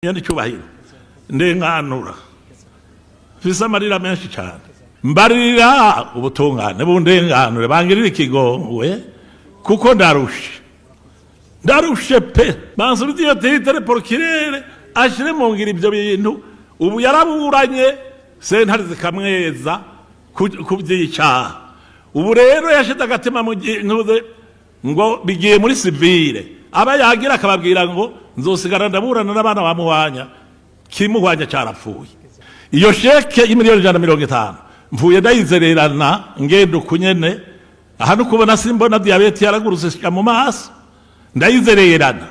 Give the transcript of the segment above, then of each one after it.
Nyandi cyubahiro ndenganura fisa amarira menshi cyane mbarira ubutungane bundenganure bangirira ikigongwe kuko ndarushe pe bansubiza iyo titre porokirere ashire mu ngira ibyo bintu ubu yaraburanye sentare zikamweza kubyica ubu rero yashita agatima mu ntuze ngo bigiye muri civile aba yagira akababwira ngo nzosigara ndaburana n'abana bamuhwanya kimuhwanya cyarapfuye iyo sheke y'imiliyoni 150 mvuye ndayizererana ngendo kunyene aha nukubona simbona diabete yaraguruse mu maso ndayizererana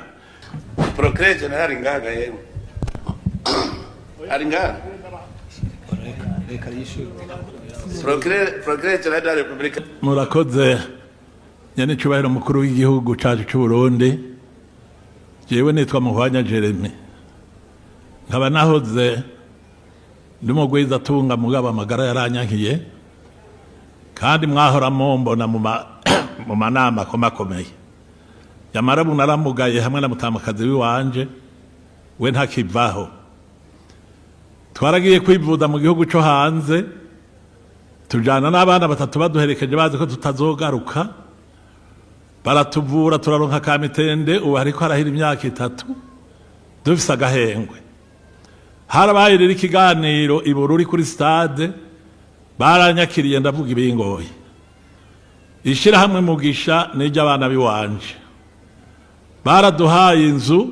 procureur general ngaga yewe ari ngaga procureur general de la Republique murakoze nyene cyubahiro mukuru w'igihugu cyacu cy'u Burundi jewe nitwa Muhwanya Jeremy nkaba nahoze ndumugwiza tunga mugaba amagara yaranyankiye kandi mwahora mbona mu manama komakomeye yamarabu naramugaye hamwe na mutamakazi wiwanje we ntakivaho twaragiye kwivuza mu gihugu cyo hanze tujana n'abana batatu baduherekeje bazi ko tutazogaruka baratuvura turaronka kamitende ubu ariko harahira imyaka 3 dufise agahengwe harabaye rero ikiganiro ibururi kuri stade baranyakiriye ndavuga ibingoye ishira hamwe mugisha n'ijya abana biwanje baraduhaye inzu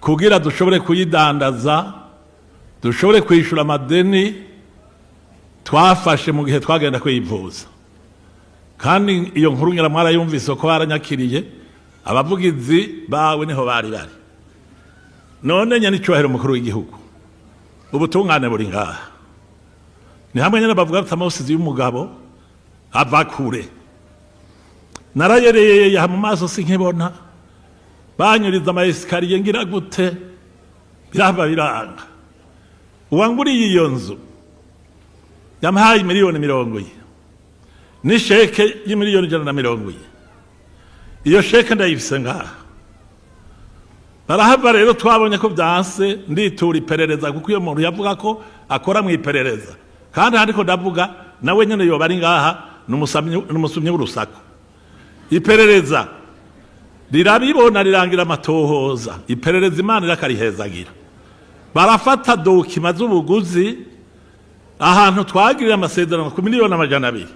kugira dushobore kuyidandaza dushobore kwishura amadeni twafashe mu gihe twagenda kwivuza kandi iyo nkuru nyiramwara yumvise ko baranyakiriye abavugizi bawe niho bari none nyane cyubahiro mukuru w'igihugu ubutungane buri ngaha ni hamwe nyene bavuga ati amawusizi y'umugabo ava kure narayereye mu maso sinkibona banyuriza amayesikariye ngira gute biranga uwanguriye iyo nzu yamuhaye miliyoni 70 ni sheke y'imiliyoni 170 iyo sheke ndayifise ngaha barahava rero twabonye ko byanse nditura iperereza kuko iyo muntu yavuga ko akora mu iperereza kandi handiko ndavuga nawe nyene yo bari ngaha n'umusumye w'urusaku iperereza rirabibona rirangira amatohoza iperereza imana irakarihezagira barafata dokima z'ubuguzi ahantu twagirira amasezerano ku miliyoni 200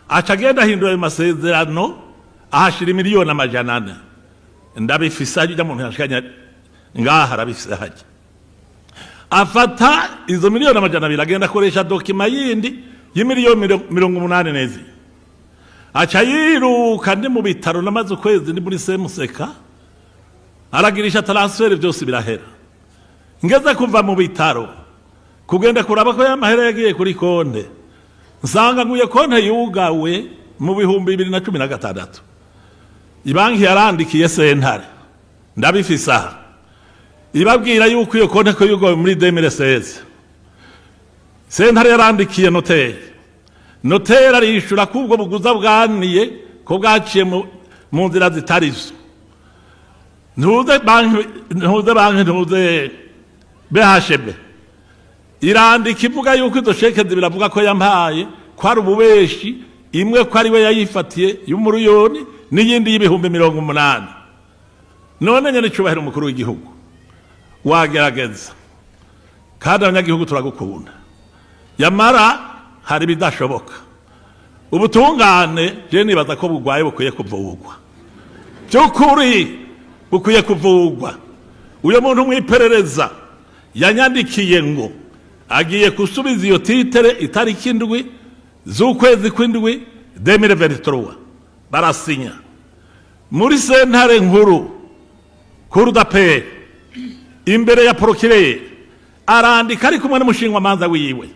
acagenda hindura ayo masezerano ahashira miliyoni 400 ndabifisa ajya muntu yashikanya ngaha arabifisa haje afata izo miliyoni 200 agenda akoresha dokima yindi y'imiliyoni 80 nezi aca yiruka ndi mu bitaro namaze ukwezi ndi muri semuseka aragirisha transfer byose birahera ngeze kuva mu bitaro kugenda kuraba ko yamahera yagiye kuri konte nsanga nguye konte yugawe mu bihumbi 2016 ibanki yarandikiye sentare ndabifisa ibabwira yuko iyo konte ko yugawe muri 2016 sentare yarandikiye notere arishura kubwo buguza bwaniye ko bwaciye mu nzira zitarizo ntuze banki BHB irandika ivuga yuko izo sheke biravuga ko yampaye ko ari ububeshi imwe ko ari we yayifatiye y'umuruyoni n'iyindi y'ibihumbi 80 none nyene cyubahiro umukuru w'igihugu wagerageza kandi abanyagihugu turagukunda yamara hari bidashoboka ubutungane je nibaza ko bugwaye bukwiye kuvugwa cyukuri bukwiye kuvugwa uyo muntu mwiperereza yanyandikiye ngo agiye kusubiza iyo titre itariki 7 z'ukwezi kw'indwi 2023 barasinya muri sentare nkuru kurudape imbere ya procureur arandika ari kumwe n'umushinga manza wiwe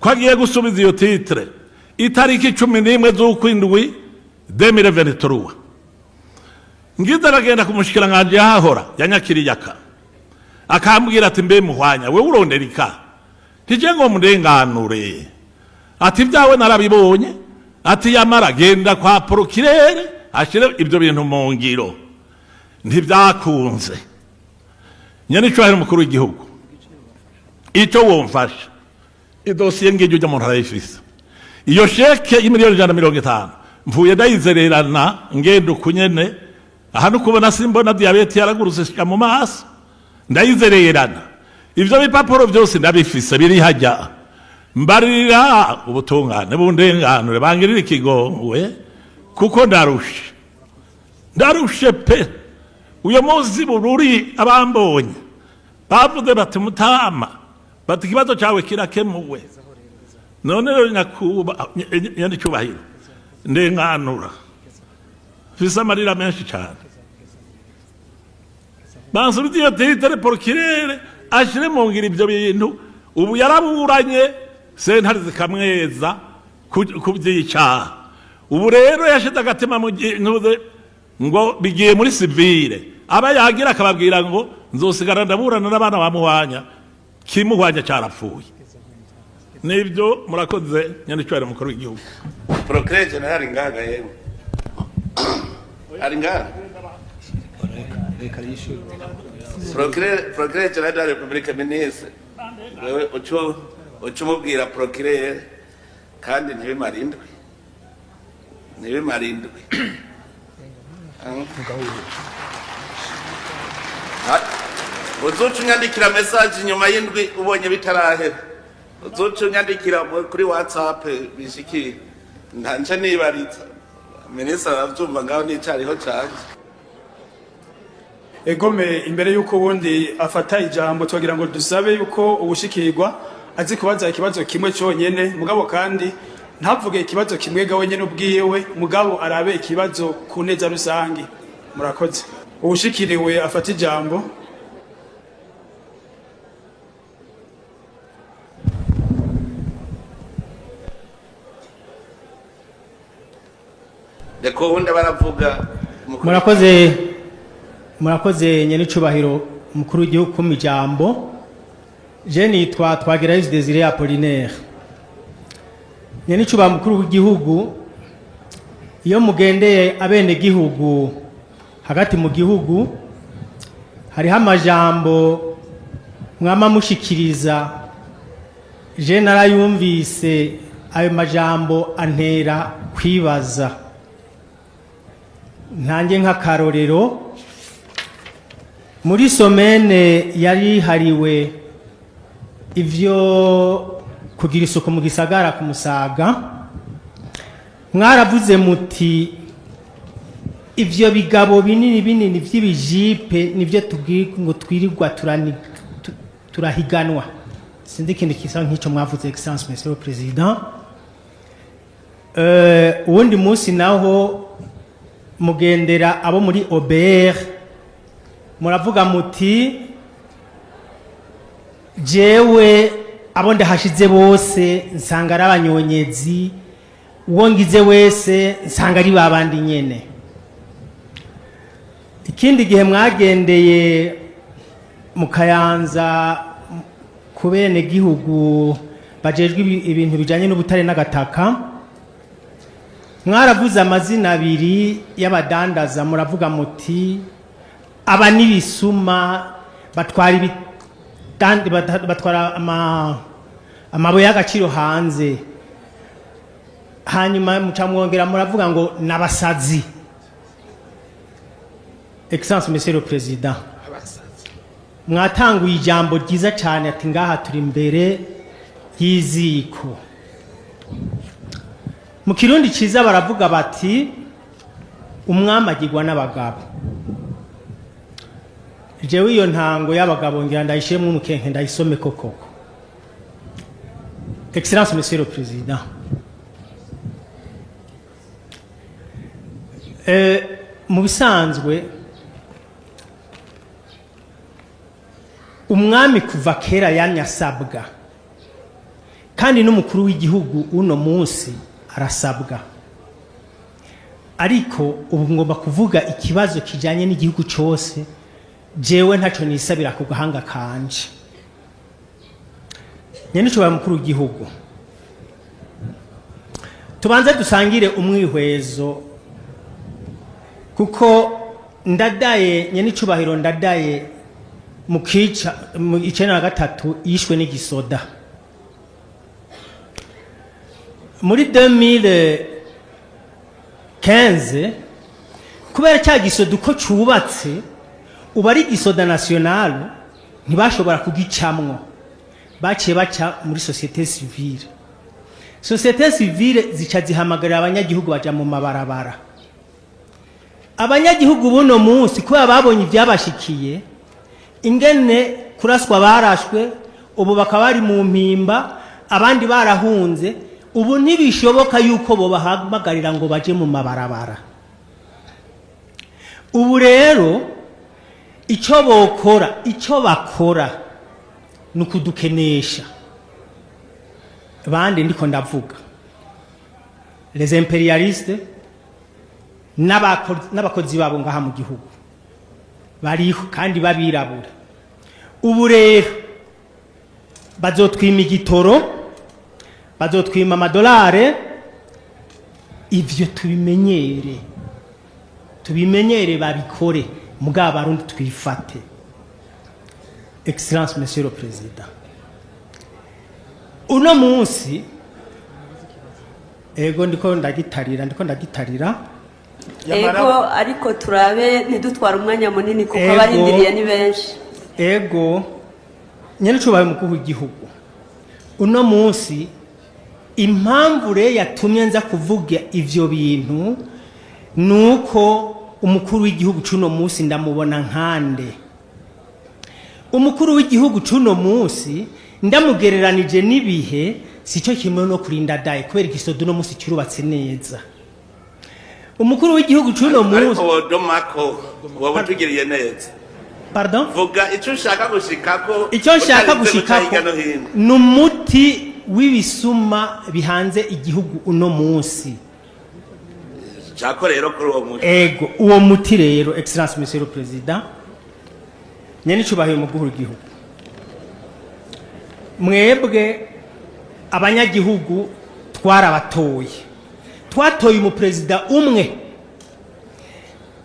ko agiye gusubiza iyo titre itariki 11 z'ukw'indwi 2023 ngize aragenda kumushikira nganje yahahora yanyakiriye akambwira ati mbe Muhwanya we uronderika tije ngo mundenganure ati byawe narabibonye ati yamara genda kwa procureur ashire ibyo bintu mu ngiro ntibyakunze nyene cyo mukuru w'igihugu icyo womfasha idosiye ngije ujya mu ntara y'ifisa iyo sheke y'imiliyoni 150 mvuye ndayizererana ngendo kunyene ahano kubona simbona diabete yaragurutse mu maso ndayizererana ivyo bipapuro byose ndabifise biri hajya mbarira ubutungane bundenganure bangirira ikigongwe kuko ndarushe pe uyo muzi bururi abambonye bavuze bati mutama bati kibazo cyawe kirakemuwe none rero nyakuba yandi cyubahiro ndenganura fisa amarira menshi cyane bansubiye tere porokirere ashire mu ngira ibyo bintu ubu yaraburanye sentare zikamweza kubyica ubu rero yashize agatima mu ntuze ngo bigiye muri civile aba yagira akababwira ngo nzosigara ndaburana n'abana bamuhanya kimuhwanya cyarapfuye nibyo murakoze nyandicwara mukuru w'igihugu procureur general ngaga yewe ari ngaga procureur general de la Republique ministre wewe uco mubwira procureur kandi ntibimarindwe uzoca unyandikira message nyuma y'indwi ubonye bitarahera uzoca unyandikira kuri WhatsApp bishikira ntanje nibaritsa ministre aravyumva ngaho nicariho canje egome imbere yuko wundi afata ijambo twagira ngo dusabe yuko ubushikirwa azi kubaza ikibazo kimwe cyonyene mugabo kandi ntavuge ikibazo kimwe gawe nyene ubwiyewe mugabo arabe ikibazo ku neza rusangi murakoze ubushikiriwe afata ijambo deko wunda baravuga murakoze nyene cubahiro mukuru w'igihugu ku mijambo je nitwa Twagirayezu Desire Apollinaire nyene cuba mukuru w'igihugu iyo mugendeye abene gihugu hagati mu gihugu hariho amajambo mwama mushikiriza je narayumvise ayo majambo antera kwibaza ntange nk'akarorero muri somene yari hariwe ivyo kugira isuku mu gisagara ku Musaga mwaravuze muti ivyo bigabo binini vy'ibijipe nivyo tubwira ngo twirirwa turahiganwa sindi kindi kisa nk'ico mwavuze excellence monsieur le président uwundi munsi naho mugendera abo muri OBR muravuga muti jewe abo ndahashize bose nsanga ari abanyonyezi uwo ngize wese nsanga ari babandi nyene ikindi gihe mwagendeye mu Kayanza ku bene gihugu bajejwe ibintu bijanye n'ubutare n'agataka mwaravuze amazina abiri y'abadandaza muravuga muti aba nibisuma batwara batwara amabuye y'agaciro hanze hanyuma mucamwongera muravuga ngo nabasazi excellence monsieur le président mwatanguye ijambo ryiza cyane ati ngaha turi imbere y'iziko mu kirundi ciza baravuga bati umwami agirwa n'abagabo jewe iyo ntango y'abagabo ngira ndayishemwe umukenke ndayisome koko excellence monsieur le président mu bisanzwe umwami kuva kera yanyasabwa kandi n'umukuru w'igihugu uno munsi arasabwa ariko ubu ngomba kuvuga ikibazo kijanye n'igihugu cyose jewe ntaco nisabira ku gahanga kanje nyene cyo mukuru w'igihugu tubanze dusangire umwihwezo kuko ndadaye nyene cubahiro ndadaye mu 1993 yishwe n'igisoda. Muri 2015 kubera cya gisoda uko cubatse uba ari gisoda national ntibashobora kugicamwo, baciye baca muri société civile. Société civile zica zihamagarira abanyagihugu baja mu mabarabara. Abanyagihugu buno munsi kuba babonye ibyabashikiye ingene kuraswa barashwe, ubu bakaba bari mu mpimba, abandi barahunze, ubu ntibishoboka yuko bo bahamagarira ngo baje mu mabarabara. Ubu rero icyo bakora nukudukenesha. Bandi ndiko ndavuga les impérialistes n'abakozi babo ngaha mu gihugu bariho kandi babirabura. Ubu rero bazotwima igitoro, bazotwima amadolare, ivyo tubimenyere babikore, mugabo Abarundi twifate. Excellence Monsieur le Président, uno munsi ego ndiko ndagitarira ego, ariko turabe ntidutwara umwanya munini kuko abarindiriye ni benshi. Ego nyene cubaye mukuru w'igihugu, uno munsi impamvu re yatumye nza kuvuga ivyo bintu nuko umukuru w'igihugu cuno munsi ndamubona nkande. Umukuru w'igihugu cuno munsi ndamugereranije nibihe sico kimwe no kurinda daye kubera igisodo no munsi kirubatse neza. Umukuru w'igihugu cuno munsi ariko domako wabutugiriye neza. Pardon? Vuga icyo ushaka gushikako. Icyo nshaka gushikako numuti w'ibisuma bihanze igihugu uno munsi. Chako rero kuri uwo muti. Ego uwo muti rero Excellence Monsieur le Président, nyene cyubahiye mu guhura igihugu. Mwebwe abanyagihugu twatoye umuperezida umwe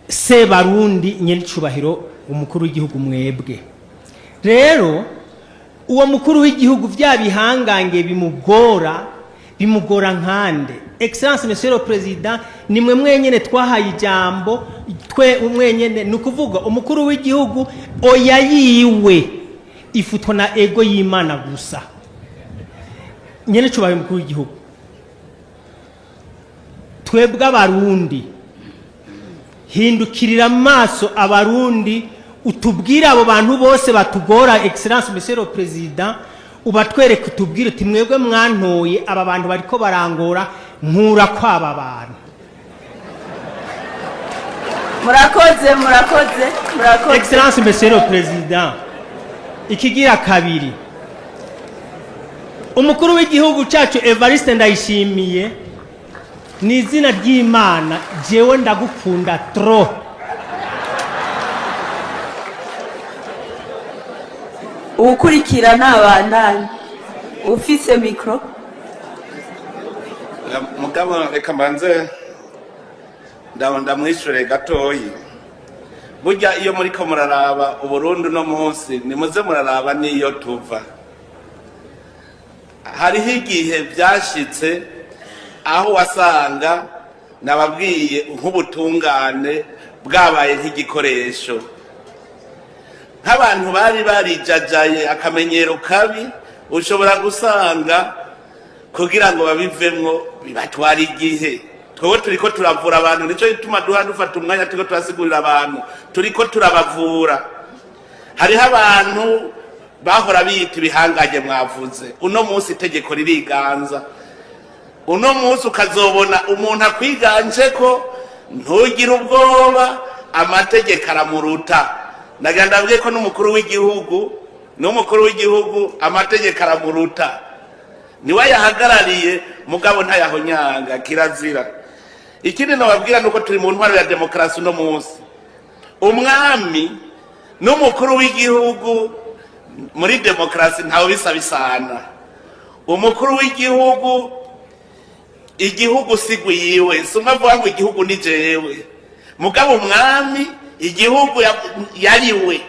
se Barundi, nyene cyubahiro umukuru w'igihugu. Mwebwe rero uwo mukuru w'igihugu byabihangange bimugora nkande. Excellence Monsieur le Président, nimwe mwenyene twahaye ijambo, twe umwenyene nukuvuga umukuru w'igihugu oya yiwe ifutwa na ego y'Imana gusa. Nyene cyubaye umukuru w'igihugu, twebwe Abarundi hindukirira amaso Abarundi, utubwira abo bantu bose batugora. Excellence Monsieur le Président, ubatwereke utubwire uti mwebwe mwantoye aba bantu bariko barangora nkura kwaba bantu. Murakoze. Excellence Monsieur le Président, ikigira kabiri, umukuru w'igihugu cyacu Evariste Ndayishimiye, ni izina ry'Imana jewe ndagukunda trop. Ukurikirana abandanye ufise mikro. Mugabo reka mbanze ndamwishure gatoyi. Burya iyo muri ko muraraba Uburundi no munsi nimuze muraraba niyo tuva. Hariho igihe byashitse aho wasanga nababwiye nk'ubutungane bwabaye nk'igikoresho, nk'abantu bari barijajaye akamenyero kabi, ushobora gusanga kugira ngo babivemwo bibatwara igihe. Twewe turiko turavura abantu, nico gituma dufata umwanya turiko turasigurira abantu, turiko turabavura. Hariho abantu bahora biyita ibihangaje mwavuze, uno munsi itegeko ririganza. Uno munsi ukazobona umuntu akwiganje ko ntugire ubwoba, amategeko aramuruta. Nagandabwiye ko n'umukuru w'igihugu amategeko aramuruta, niwe yahagarariye mugabo ntayahonyanga, kirazira. Ikindi nababwira nuko turi mu ntwaro ya demokarasi uno munsi. Umwami n'umukuru w'igihugu muri demokarasi ntawe bisabisana. Umukuru w'igihugu, igihugu sigwiwe, sumavuga ngo igihugu ni jewe, mugabo umwami igihugu yariwe.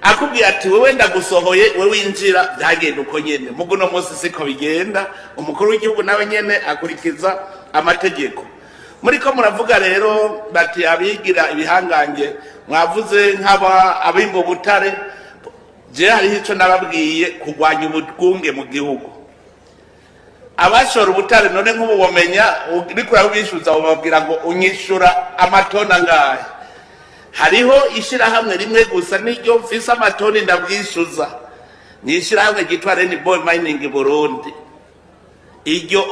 akubwiye ati wewe ndagusohoye we winjira byagenda uko nyene mugo no munsi siko bigenda umukuru w'igihugu nawe nyene akurikiza amategeko muriko muravuga rero bati abigira ibihangange mwavuze nk'aba abimbo butare je hariho ico nababwiye kugwanya ubutwunge mu gihugu abashora ubutare none nk'ubu bomenya uriko urabishuza ubabwira ngo unyishura amatona ngahe hariho ishirahamwe rimwe gusa niryo mfise amatoni ndabwishuza ni ishirahamwe ryitwa Rainbow Mining Burundi iryo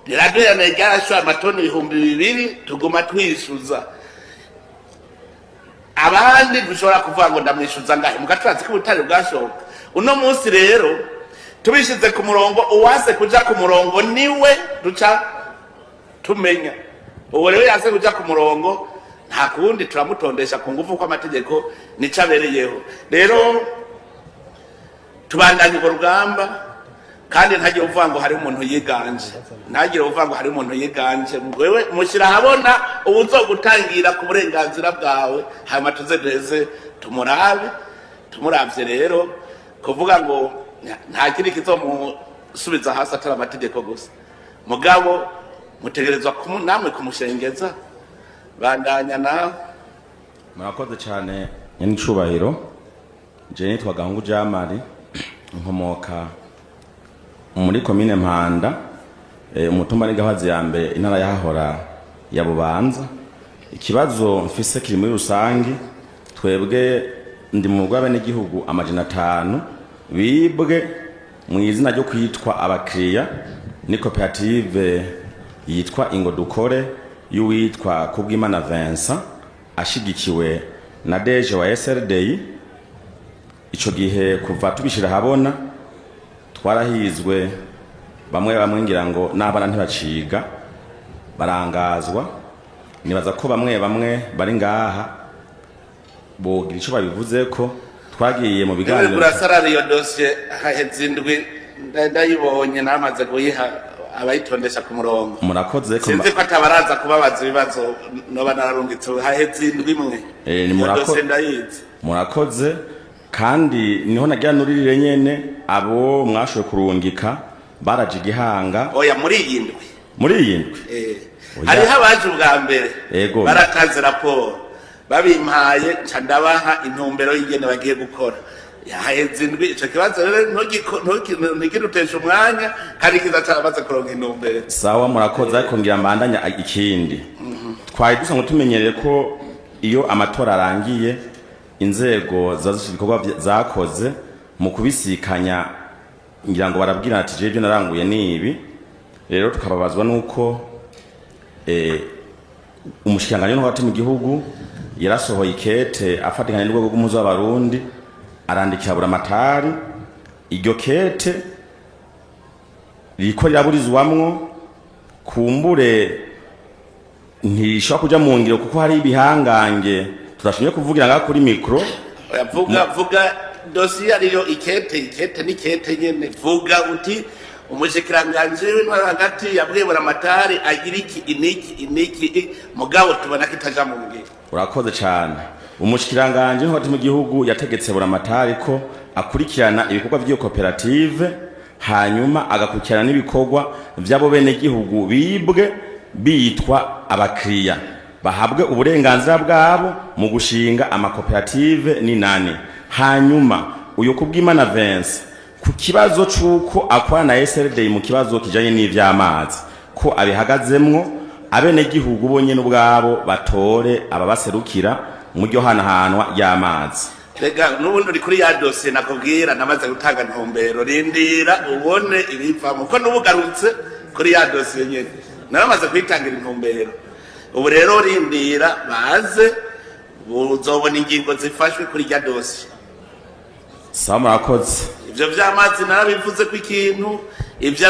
riraduherana ryarashora amatoni 2,000 tuguma twishuza abandi dushobora kuvuga ngo ndamwishuza ngahe mugatubazi ko ubutare bwashoka uno munsi rero tubishize ku murongo uwase kuja ku murongo niwe duca tumenya uwo rero yase kuja ku murongo nta kundi turamutondesha ku ngufu ko amategeko nico abereyeho rero tubandanye urwo rugamba kandi ntagire uvuga ngo hari umuntu yiganje ntagire uvuga ngo hari umuntu yiganje wewe mushyira habona ubuzogutangira ku burenganzira bwawe hanyuma tuze tumuravye rero kuvuga ngo nta kindi kizomusubiza hasi atari amategeko gusa mugabo mutegerezwa namwe kumushengeza bandanya nawe murakoze cyane nyenicubahiro je nitwa Gahungu Jamari nkomoka muri komine Mpanda umutumba ni Gahazi ya mbere intara yahora ya Bubanza ikibazo mfise kiri muri rusangi twebwe ndi mu rwabe n'igihugu amajana 5 bibwe mu izina ryo kwitwa abakiriya ni koperative yitwa Ingo Dukore y'uwitwa Kubwimana Vincent ashigikiwe na deje wa SRD ico gihe kuva tubishira habona twarahizwe bamwe ngira ngo n'abana ntibaciga barangazwa nibaza ko bamwe bari ngaha bogira ico babivuze ko twagiye mu biganiro burasarara iyo dossier haheze indwi ndayibonye namaze kuyiha abayitondesha ku murongo murakoze ko sinzi ko atabaraza kubabaza ibibazo noba nararungitse haheze indwi imwe ni murakoze kandi niho nagira nuririre nyene abo mwashoye kurungika baraje igihanga oya muri iyi ndwi hariho abaje ubwa mbere barakaze raporo babimpaye nca ndabaha intumbero y'ingene bagiye gukora yaheze indwi ico kibazo rero ntigirutesha umwanya kandi kiza cyamaze kuronka intumbero sawa murakoze ariko ngira mbandanya ikindi twari dusanzwe tumenyereye ko iyo amatora arangiye inzego z'ibikorwa zakoze mu kubisikanya ngira ngo barabwira ati je byo naranguye nibi rero tukababazwa nuko umushikanganye no hati mu gihugu yarasohoye ikete afatikanye n'urwego rw'umuzo w'abarundi arandikira buramatari iryo kete riko riraburizwamwo kumbure ntishobora kuja mu ngiro kuko hari ibihangange tudashimye kuvugira ngaho kuri mikro vuga dossier ariyo ikete ni kete nyene vuga uti umushikiranganje w'intwara hagati yabwiye buramatari agira iniki mugabo tubona kitaja mu ngiro urakoze cyane umushikiranganje hoti mu gihugu yategetse buramatari ko akurikirana ibikorwa by'iyo koperative hanyuma agakurikirana n'ibikorwa by'abo bene gihugu bibwe bitwa abakiriya bahabwe uburenganzira bwabo mu gushinga amakoperative ni nane hanyuma uyo Kubwimana Vincent ku kibazo c'uko akwana na SRD mu kibazo kijanye n'ivyamazi ko abihagazemwo abene gihugu bonye n'ubwabo batore ababaserukira mu ryo hanahanwa y'amazi rega nubundi uri kuri ya dossier nakubwira namaze gutanga ntumbero rindira ubone ibiva muko nubugarutse kuri ya dossier nyene naramaze kwitangira intumbero ubu rero rindira baze uzobona ingingo zifashwe kuri ya dossier sawa murakoze ivyo vy'amazi narabivuze ko ikintu ivyo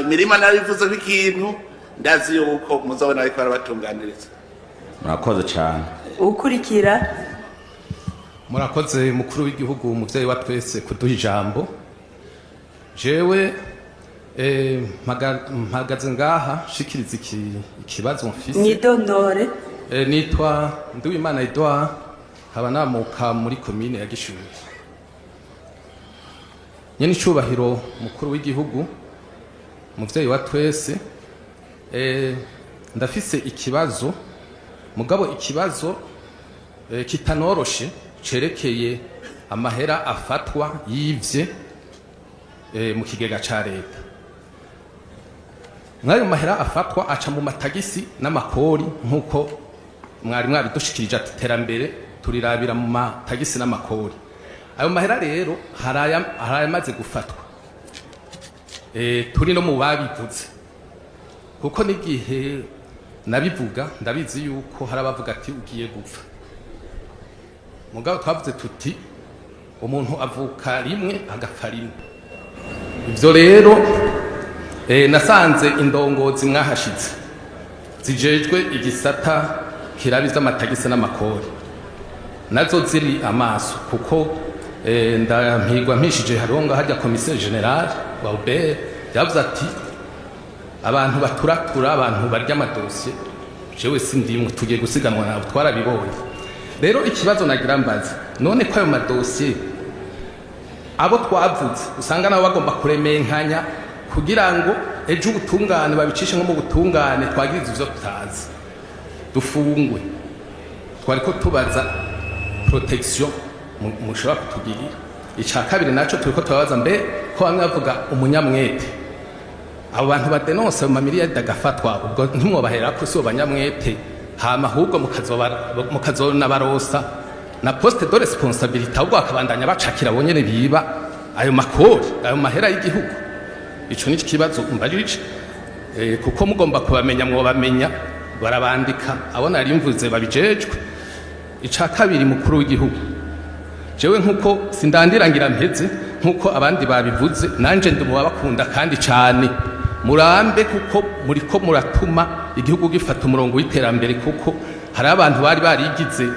mirima narabivuze ko ikintu ndazi yuko muzabona ariko barabatunganiriza murakoze cyane ukurikira murakoze mukuru w'igihugu umuvyeyi wa twese kuduha ijambo jewe mpagaze ngaha shikiriza ikibazo mfise nidondore nitwa Nduwimana Edouard nkaba namuka muri komine ya Gishubi. Nyene icubahiro mukuru w'igihugu muvyeyi wa twese, ndafise ikibazo, mugabo ikibazo kitanoroshe cerekeye amahera afatwa yivye mu kigega ca leta. Mwayo mahera afatwa aca mu matagisi n'amakori, nkuko mwari mwabidushikirije ati terambere turirabira mu matagisi n'amakori. Ayo mahera rero harayamaze gufatwa, turi no mu babivuze, kuko n'igihe nabivuga ndabizi yuko harabavuga ati ugiye gupfa. Mugabo twavuze tuti umuntu avuka rimwe agapfa rimwe. Ivyo rero nasanze indongozi mwahashitse zijejwe igisata kirabiza amatagisi n'amakori nazo ziri amaso, kuko ndampigwa mpishije haronga hajya commissaire general wa UBR yavuze ati abantu baturatura, abantu barya amadosiye, jewe sindimwe, tugiye gusiganwa nabo, twarabibonye. Rero ikibazo nagira mbaza, none ko ayo madosiye abo twavuze usanga nabo bagomba kuremenkanya kugira ngo ejo ubutungane babicishe nko mu butungane twagiriza ivyo tutazi dufungwe. Twariko tubaza protection mushobora kutugirira. Ica kabiri naco turiko tubabaza mbe ko bamwe bavuga umunyamwete, abo bantu badenonse mu mamiriya dagafatwa, ubwo ntimwobahera ko si abanyamwete, hama ahubwo mukazona barosa na poste de responsabilité, ahubwo akabandanya bacakira bonyene biba ayo makori, ayo mahera y'igihugu. Ico ni kibazo mbarije, kuko mugomba kubamenya, mwobamenya barabandika, abo nari mvuze babijejwe. Ica kabiri mukuru w'igihugu, jewe nkuko sindandirangira mpeze nkuko abandi babivuze, nanje ndumubakunda kandi cyane, murambe kuko muriko muratuma igihugu gifata umurongo w'iterambere, kuko hari abantu bari barigize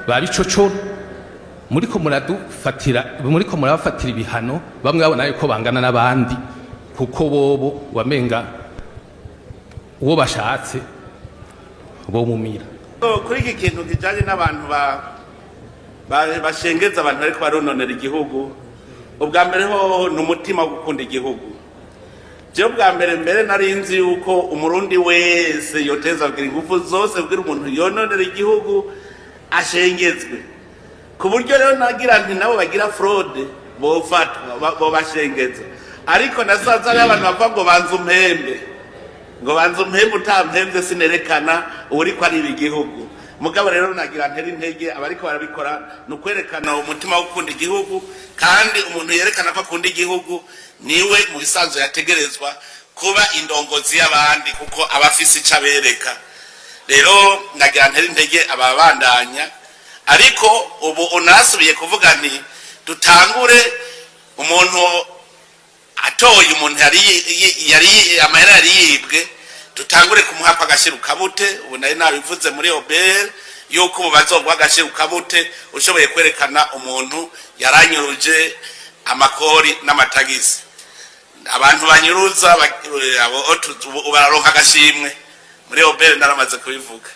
babicocora, muriko murabafatira ibihano, bamwe babona yuko bangana n'abandi, kuko bobo wamenga uwo bashatse bo mumira. Kuri iki kintu kijanye n'abantu bashengeza abantu ariko barononera igihugu, ubwa mbere ho n'umutima wo gukunda igihugu. Je ubwa mbere nari nzi yuko umurundi wese yoteza kugira ingufu zose kugira umuntu yononera igihugu ashengezwe, ku buryo rero nagira nti nabo bagira fraude bofatwa bo bashengeza. Ariko nasanze ari abantu bava ngo banze umpembe utampembe sinerekana uriko ari igihugu. Mugabo rero nagira ntera intege abariko barabikora, nukwerekana umutima wo gukunda igihugu, kandi umuntu yerekana ko akunda igihugu niwe mu bisanzwe yategerezwa kuba indongozi y'abandi, kuko abafise ico abereka. Rero nagira ntera intege ababandanya, ariko ubu unasubiye kuvuga nti dutangure umuntu atoye, umuntu yari amahera yari yibwe, dutangure kumuha agashiru kabute. Ubu nari nabivuze muri OBR yuko ubu bazogwa agashiru kabute ushoboye kwerekana umuntu yaranyuruje amakori n'amatagisi. Abantu banyuruza bararonka agashimwe, muri OBR naramaze kubivuga.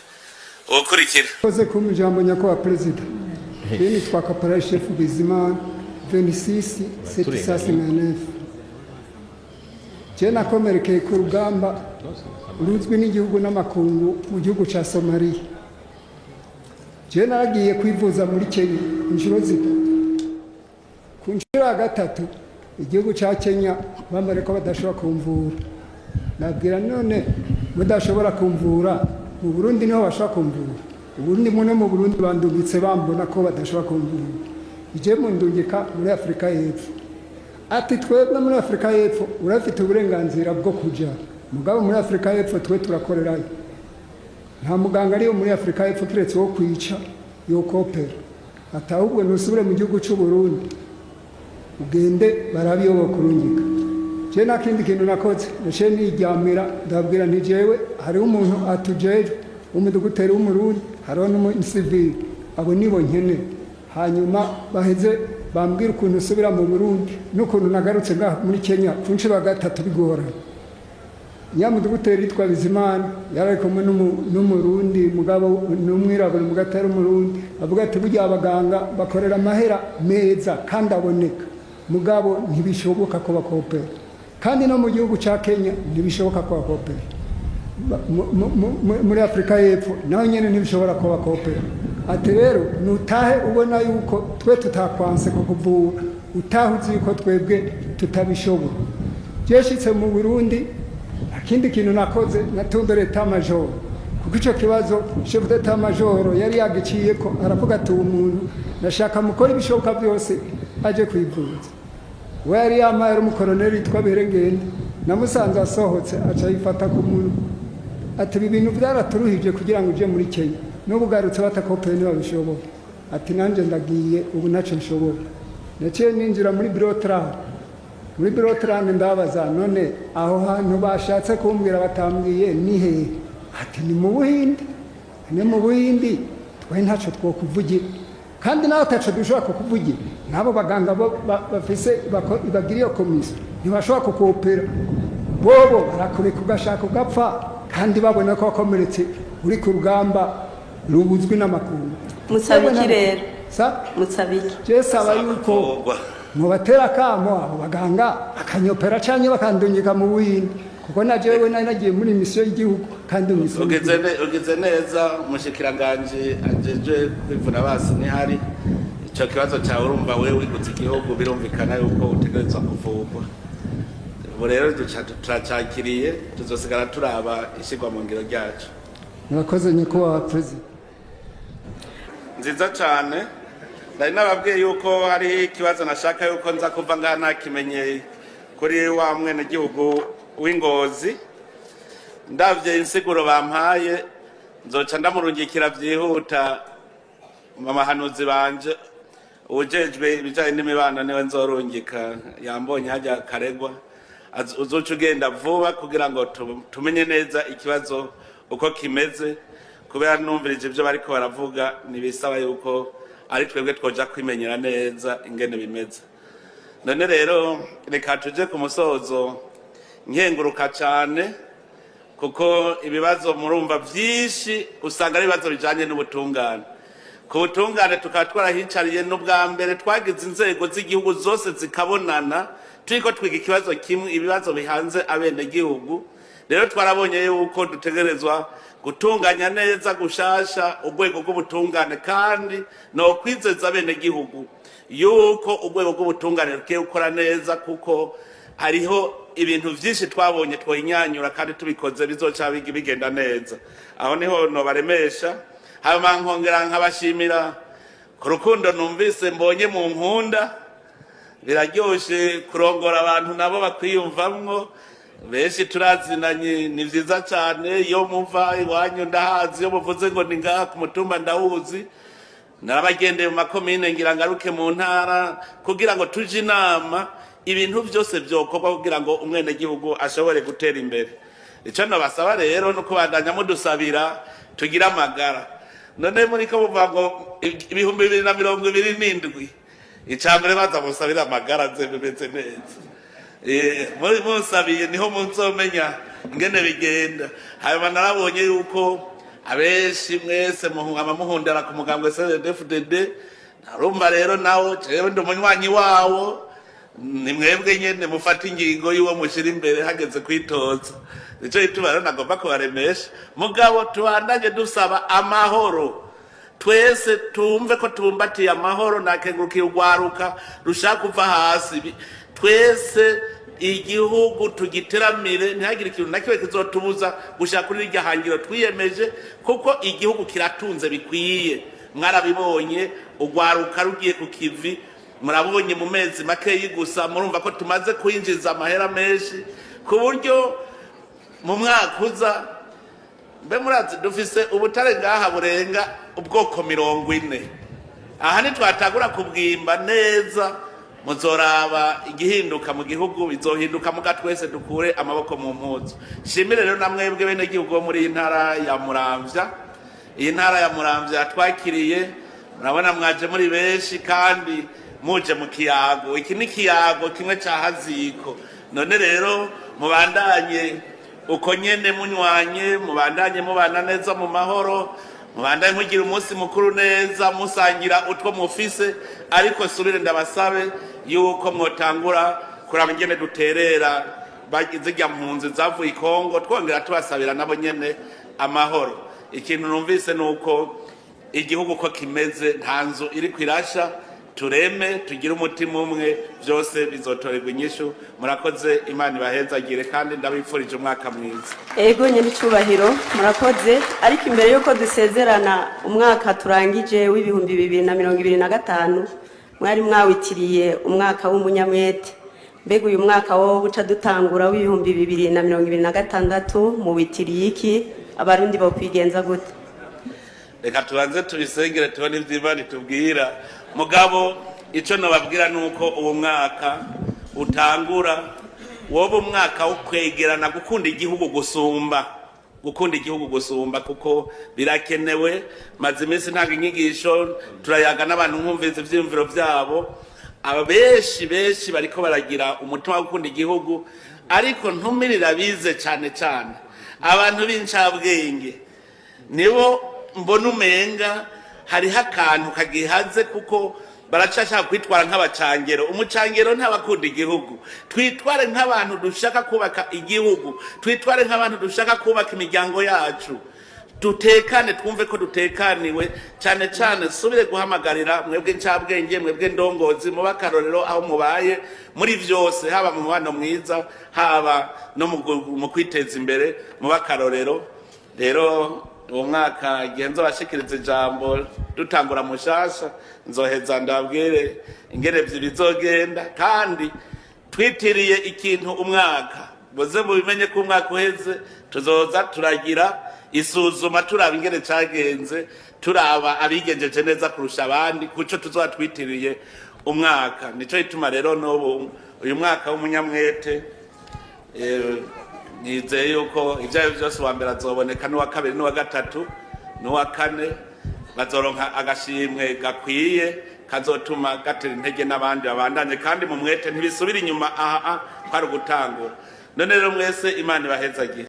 Ukurikira koze ku mujambo nyakwa perezida bini twakapara chef Bizimana 26 je nakomerekeye ku rugamba ruzwi n'igihugu n'amakungu mu gihugu ca Somalia. Je naragiye kwivuza muri Kenya inshuro zitatu. Ku nshuro ya gatatu igihugu ca Kenya bambare ko badashobora kumvura. Nabwira none mudashobora kumvura, mu Burundi niho bashaka kumvura. Uburundi mune mu Burundi bandungitse bambona ko badashobora kumvura. Ije mu ndungika muri Afrika y'Epfo. Ati twebwe muri Afrika y'Epfo urafite uburenganzira bwo kuja, mugabo muri Afrika y'Epfo twe turakorerayo. Nta muganga ariyo muri Afrika y'Epfo kiretse wo kwica yo kopera. Atahubwo nusubire mu gihugu cy'u Burundi ugende barabiyoboka kurungika. Je nakindi kintu nakoze nashe nijyamira ndabwira nti jewe hari umuntu atujeje umudugutera w'umurundi, hariho n'umusivili, abo nibo nkene. Hanyuma baheze bambwira ukuntu usubira mu Burundi n'ukuntu nagarutse ngaha muri Kenya ku nshuro ya gatatu bigorana. nyamuduguteri yitwa Bizimana yari kumwe n'umurundi mugabo n'umwirabura mugatera umurundi avuga ati burya abaganga bakorera amahera meza kandi aboneka mugabo ntibishoboka ko bakopera kandi no mu gihugu ca Kenya ntibishoboka ko bakopera muri Afrika y'Epfo naho nyene ntibishobora ko bakopera ati rero nutahe ubona yuko twe tutakwanse ko kuvura utahuzi yuko twebwe tutabishobora jeshitse mu Burundi akindi kintu nakoze natumbere ta majoro kuko ico kibazo chef d'etat majoro yari yagiciye ko aravuga ati umuntu nashaka mukora ibishoboka byose aje kwivuza we yari yamaye umukoroneri yitwa Berengende namusanze asohotse aca yifata ku muntu ati ibintu byaraturuhije kugira ngo uje muri Kenya n'ubugarutse batakopeye niba bishoboka ati nanje ndagiye ubu naco nshobora naciye ninjira muri birotrane ndabaza none aho hantu bashatse kumbwira batambwiye ni hehe ati ni mu Buhindi twe ntaco twokuvugira kandi nawe taco dushobora kukuvugira nabo baganga bafise bagira iyo komisiyo ntibashobora kukopera bobo barakureka ugashaka ugapfa kandi babona ko wakomeretse uri ku rugamba rubuzwi n'amakuru musabiki rero musabiki je saba yuko mubatera kamo abo baganga akanyopera cyane bakandungika mu Buhindi kuko najewe nagiye muri misiyo y'igihugu kandi ugeze neza mushikiranganje ajeje kwivuna basi ni hari ico kibazo cyawe urumva wewe wiguze igihugu birumvikana yuko utegerezwa kuvugwa ubu rero turacakiriye tuzosigara turaba ishigwa mu ngiro ryacu murakoze nyakubahwa president nziza cyane nari nababwiye yuko hari ikibazo nashaka yuko nza kuva ngana kimenye kuri wa mwene gihugu w'Ingozi ndavye insiguro bampaye nzoca ndamurungikira vyihuta mamahanuzi banje ujejwe ibijanye n'imibano niwe nzorungika yambonye hajya karegwa uzoca ugenda vuba kugira ngo tumenye neza ikibazo uko kimeze kubera numvirije ibyo bariko baravuga nibisaba yuko ari twebwe twoja kwimenyera neza ingene bimeze none rero reka tuje ku musozo nkenguruka cyane kuko ibibazo murumva byinshi usanga ari ibibazo bijanye n'ubutungane ku butungane tukaba twarahicariye n'ubwa mbere twagize inzego z'igihugu zose zikabonana turiko twiga ikibazo kimwe ibibazo bihanze abenegihugu rero twarabonye yuko dutegerezwa gutunganya neza gushasha urwego rw'ubutungane kandi no kwizeza abenegihugu yuko urwego rw'ubutungane rugiye gukora neza kuko hariho ibintu byinshi twabonye twoyinyanyura kandi tubikoze bizoca bigenda neza aho niho no baremesha hama nkongera nkabashimira ku rukundo numvise mbonye mu nkunda biraryoshe kurongora abantu nabo bakwiyumvamwo benshi turazinanye ni vyiza cyane iyo muva iwanyu ndahazi iyo muvuze ngo ni ngaha ku mutumba ndahuzi narabagendeye mu makomine ngira ngaruke mu ntara kugira ngo tuje inama ibintu byose byokorwa kugira ngo umwene gihugu ashobore gutera imbere ico nabasaba rero no kubandanya mudusabira tugira amagara none muri ko buvuga ngo 2027 icambere baza musabira amagara bimeze neza muri musabiye niho munzomenya ingene bigenda hanyuma narabonye yuko abenshi mwese muhundara ku mugambwe CNDD-FDD narumva rero nawo jewe ndi umunywanyi wawo ni mwebwe nyene mufata ingingo y'uwo mushira imbere hageze kwitoza nico ituma rero nagomba kubaremesha mugabo tubandanye dusaba amahoro twese tumve ko tubumbatiye amahoro nakengurukiye urwaruka rushaka kuva hasi twese igihugu tugiteramire ntihagire ikintu na kimwe kizotubuza gushaka kuri irya hangiro twiyemeje kuko igihugu kiratunze bikwiye mwarabibonye urwaruka rugiye ku kivi murabonye mu mezi makeyi gusa murumva ko tumaze kwinjiza amahera menshi ku buryo mu mwaka uza mbe murazi dufise ubutare ngaha burenga ubwoko 40 aha ntitwatagura kubwimba neza muzoraba igihinduka mu gihugu bizohinduka muga twese dukure amaboko mu mpuzu shimire rero namwebwe bene gihugu muri intara ya Muramvya iyi ntara ya Muramvya twakiriye murabona mwaje muri benshi kandi muje mu kiyago iki ni kiyago kimwe ca haziko none rero mubandanye uko nyene munywanye mubandanye mubana neza mu mahoro mubandanye mugira umunsi mukuru neza musangira utwo mufise ariko subire ndabasabe yuko mwotangura kuraba ingene duterera bazirya mpunzi zavuye Kongo twongera tubasabira nabo nyene amahoro. Ikintu numvise nuko igihugu ko kimeze nta nzu iri kwirasha tureme tugire umutima umwe byose bizotorerwa inyishu. Murakoze, Imana ibahezagire kandi ndabifurije umwaka mwiza. Ego nyene icubahiro murakoze, ariko imbere yuko dusezerana umwaka turangije w'ibihumbi 2025 mwari mwawitiriye umwaka w'umunyamwete. Mbega uyu mwaka wo buca dutangura w'ibihumbi 2026 mu witiriye iki? Abarundi bo kwigenza gute? Reka tubanze tubisengere tubone ivy'Imana itubwira. Mugabo ico nobabwira nuko uwo mwaka utangura woba umwaka wo kwegerana gukunda igihugu gusumba kuko birakenewe. Maze iminsi ntago inyigisho turayaga n'abantu nkumviza ivyiyumviro vyabo, abenshi bariko baragira umutima wo gukunda igihugu, ariko ntumirira bize cane abantu b'incabwenge nibo mbona umenga hariho akantu kagihaze kuko baracashaka kwitwara nk'abacangero. Umucangero ntabakunda igihugu. Twitware nk'abantu dushaka kubaka igihugu, twitware nk'abantu dushaka kubaka imiryango yacu, dutekane twumve ko dutekaniwe cyane. Subire guhamagarira mwebwe ncabwenge, mwebwe ndongozi, mu bakarorero aho mubaye muri vyose, haba mu mubano mwiza, haba no mu kwiteza imbere, mu bakarorero. Rero uwo mwaka igihe nzobashikiriza ijambo dutangura mushasha, nzoheza ndabwire ingene bizogenda, kandi twitiriye ikintu umwaka boze mubimenye ko umwaka uheze tuzoza turagira isuzuma turaba ingene cagenze, turaba abigenjeje neza kurusha abandi kuco tuzoba twitiriye umwaka. Nico gituma rero n'ubu uyu mwaka w'umunyamwete nizeye yuko ivyayo vyose wa mbere azoboneka, n'uwa kabiri n'uwa gatatu n'uwa kane bazoronka agashimwe gakwiye kazotuma gatera intege n'abandi babandanye, kandi mu mwete ntibisubira inyuma. Kwari ugutangura. None rero mwese Imana ibahezagire.